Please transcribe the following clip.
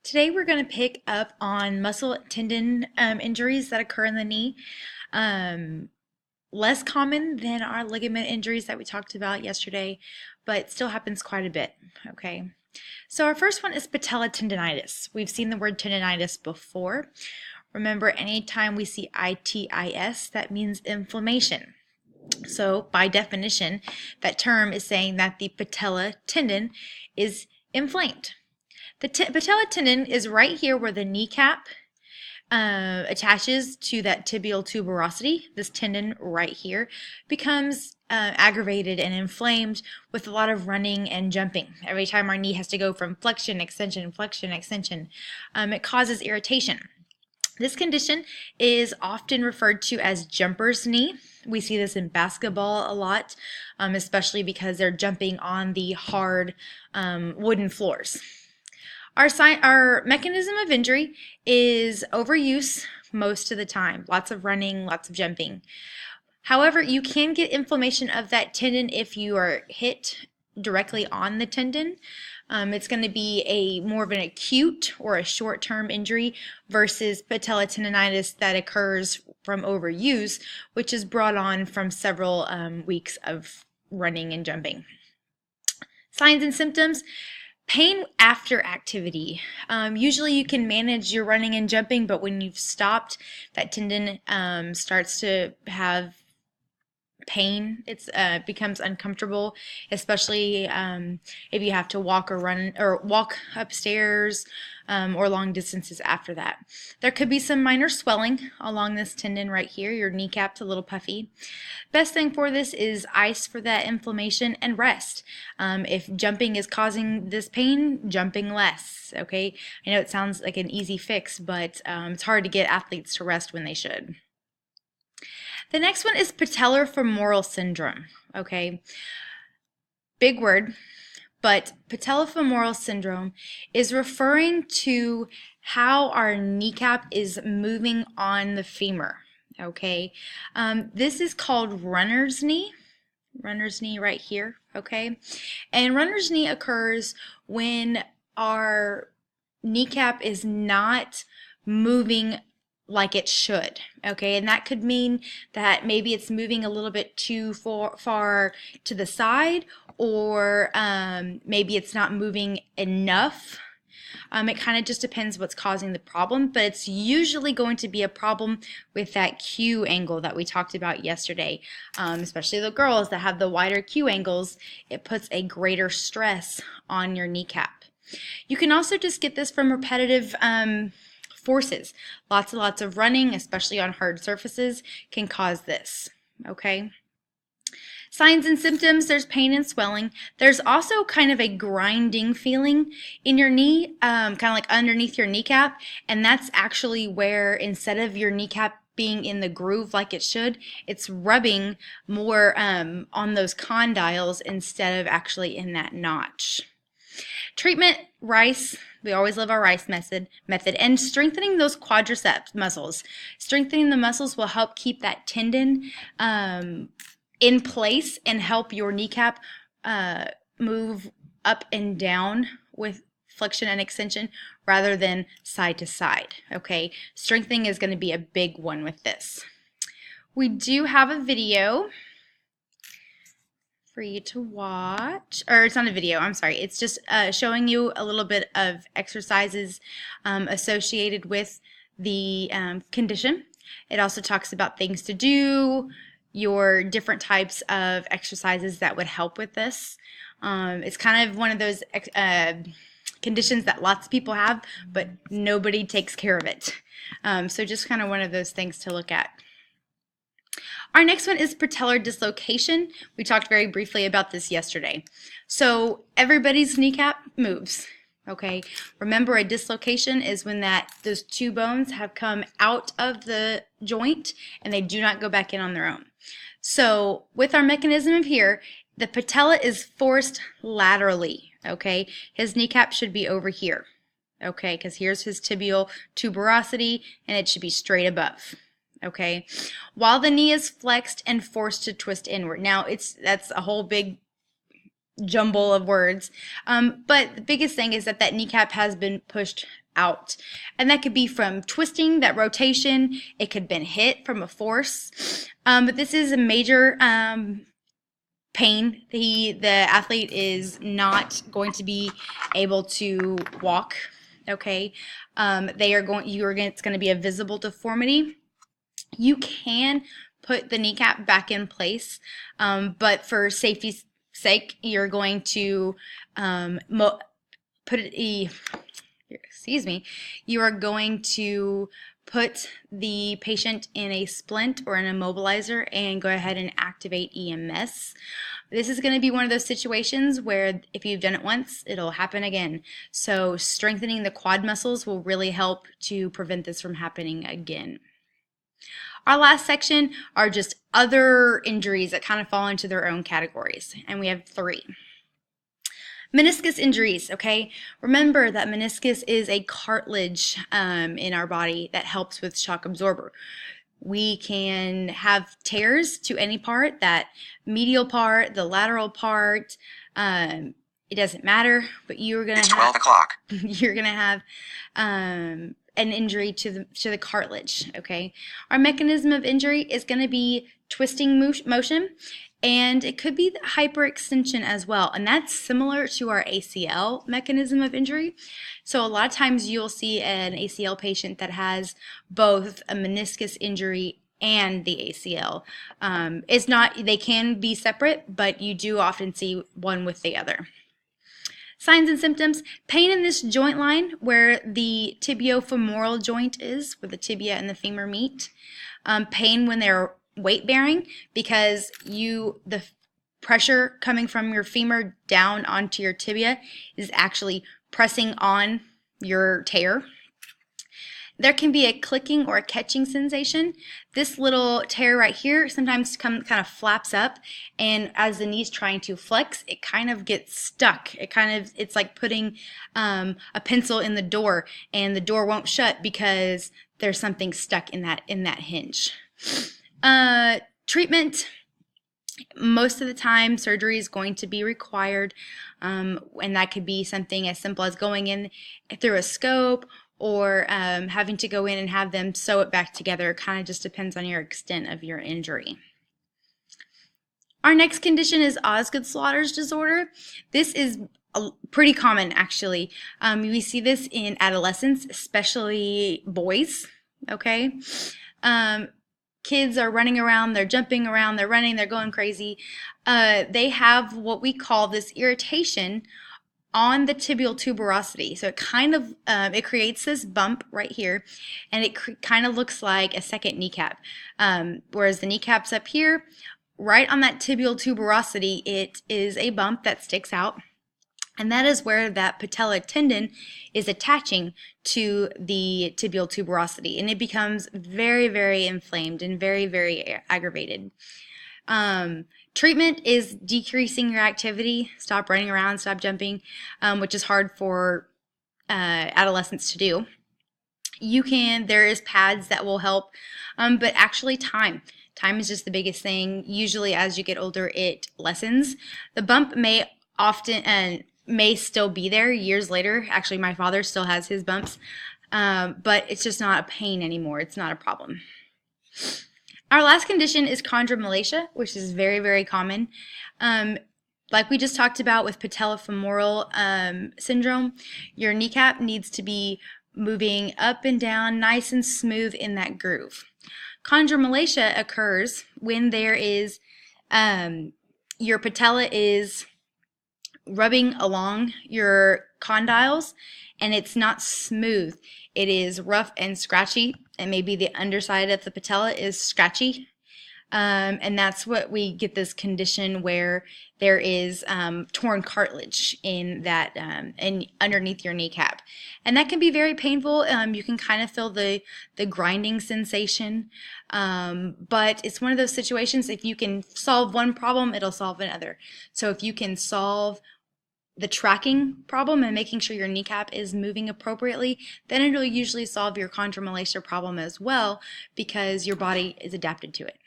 Today we're going to pick up on muscle tendon injuries that occur in the knee. Um, Less common than our ligament injuries that we talked about yesterday, but still happens quite a bit. Okay. So our first one is patella tendonitis. We've seen the word tendonitis before. Remember, anytime we see itis, that means inflammation. So by definition, that term is saying that the patella tendon is inflamed. The patella tendon is right here where the kneecap attaches to that tibial tuberosity. This tendon right here becomes aggravated and inflamed with a lot of running and jumping. Every time our knee has to go from flexion, extension, it causes irritation. This condition is often referred to as jumper's knee. We see this in basketball a lot, especially because they're jumping on the hard wooden floors. Our mechanism of injury is overuse most of the time. Lots of running, lots of jumping. However, you can get inflammation of that tendon if you are hit directly on the tendon. It's going to be more of an acute or a short-term injury versus patella tendonitis that occurs from overuse, which is brought on from several weeks of running and jumping. Signs and symptoms. Pain after activity. Usually you can manage your running and jumping, but when you've stopped, that tendon starts to have pain. It becomes uncomfortable, especially if you have to walk or run or walk upstairs or long distances after that. There could be some minor swelling along this tendon right here. Your kneecap's a little puffy. Best thing for this is ice for that inflammation and rest. If jumping is causing this pain, jumping less. Okay, I know it sounds like an easy fix, but it's hard to get athletes to rest when they should. The next one is patellofemoral syndrome. Okay, big word, but patellofemoral syndrome is referring to how our kneecap is moving on the femur. Okay, this is called runner's knee. Runner's knee right here. Okay, and runner's knee occurs when our kneecap is not moving like it should. Okay, and that could mean that maybe it's moving a little bit too far to the side, or maybe it's not moving enough. It kind of just depends what's causing the problem, but it's usually going to be a problem with that Q angle that we talked about yesterday, especially the girls that have the wider Q angles. It puts a greater stress on your kneecap. You can also just get this from repetitive forces. Lots and lots of running, especially on hard surfaces, can cause this. Okay. Signs and symptoms, there's pain and swelling. There's also kind of a grinding feeling in your knee, kind of like underneath your kneecap, and that's actually where instead of your kneecap being in the groove like it should, it's rubbing more on those condyles instead of actually in that notch. Treatment, RICE. We always love our RICE method, and strengthening those quadriceps muscles. Strengthening the muscles will help keep that tendon in place and help your kneecap move up and down with flexion and extension rather than side to side. Okay, strengthening is going to be a big one with this. We do have a video for you to watch, or it's not a video, I'm sorry, it's just showing you a little bit of exercises associated with the condition. It also talks about things to do, your different types of exercises that would help with this. It's kind of one of those conditions that lots of people have, but nobody takes care of it. So just kind of one of those things to look at. Our next one is patellar dislocation. We talked very briefly about this yesterday. So everybody's kneecap moves. Okay, remember a dislocation is when those two bones have come out of the joint and they do not go back in on their own. So with our mechanism of here, the patella is forced laterally. Okay, his kneecap should be over here. Okay, because here's his tibial tuberosity and it should be straight above. Okay, while the knee is flexed and forced to twist inward. Now that's a whole big jumble of words, but the biggest thing is that kneecap has been pushed out. And that could be from twisting, that rotation. It could have been hit from a force. But this is a major pain. The athlete is not going to be able to walk. Okay, it's going to be a visible deformity. You can put the kneecap back in place, but for safety's sake, you're going to you are going to put the patient in a splint or an immobilizer and go ahead and activate EMS. This is going to be one of those situations where if you've done it once, it'll happen again. So strengthening the quad muscles will really help to prevent this from happening again. Our last section are just other injuries that kind of fall into their own categories, and we have 3. Meniscus injuries, okay? Remember that meniscus is a cartilage in our body that helps with shock absorber. We can have tears to any part, that medial part, the lateral part, it doesn't matter, but you're going to have 12 o'clock. You're going to have an injury to the cartilage, okay? Our mechanism of injury is going to be twisting motion, and it could be the hyperextension as well, and that's similar to our ACL mechanism of injury. So a lot of times you'll see an ACL patient that has both a meniscus injury and the ACL. They can be separate, but you do often see one with the other. Signs and symptoms: pain in this joint line where the tibiofemoral joint is, where the tibia and the femur meet. Pain when they're weight bearing, because the pressure coming from your femur down onto your tibia is actually pressing on your tear. There can be a clicking or a catching sensation. This little tear right here sometimes kind of flaps up, and as the knee's trying to flex, it kind of gets stuck. It's like putting a pencil in the door, and the door won't shut because there's something stuck in that hinge. Treatment: most of the time surgery is going to be required, and that could be something as simple as going in through a scope, or having to go in and have them sew it back together. It kind of just depends on your extent of your injury. Our next condition is Osgood-Schlatters disorder. This is pretty common, actually. We see this in adolescents, especially boys, okay? Kids are running around, they're jumping around, they're running, they're going crazy. They have what we call this irritation on the tibial tuberosity. So it kind of, it creates this bump right here, and it kind of looks like a second kneecap. Whereas the kneecap's up here, right on that tibial tuberosity, it is a bump that sticks out. And that is where that patella tendon is attaching to the tibial tuberosity, and it becomes very, very inflamed and very, very aggravated. Treatment is decreasing your activity. Stop running around, stop jumping, which is hard for adolescents to do. There is pads that will help, but actually time is just the biggest thing. Usually as you get older, it lessens. The bump may still be there years later. Actually, my father still has his bumps, but it's just not a pain anymore. It's not a problem. Our last condition is chondromalacia, which is very, very common. Like we just talked about with patellofemoral syndrome, your kneecap needs to be moving up and down nice and smooth in that groove. Chondromalacia occurs when there is, your patella is rubbing along your condyles, and it's not smooth. It is rough and scratchy, and maybe the underside of the patella is scratchy. And that's what we get this condition where there is torn cartilage in that and underneath your kneecap, and that can be very painful. You can kind of feel the grinding sensation, but it's one of those situations. If you can solve one problem, it'll solve another. So if you can solve the tracking problem and making sure your kneecap is moving appropriately, then it'll usually solve your chondromalacia problem as well, because your body is adapted to it.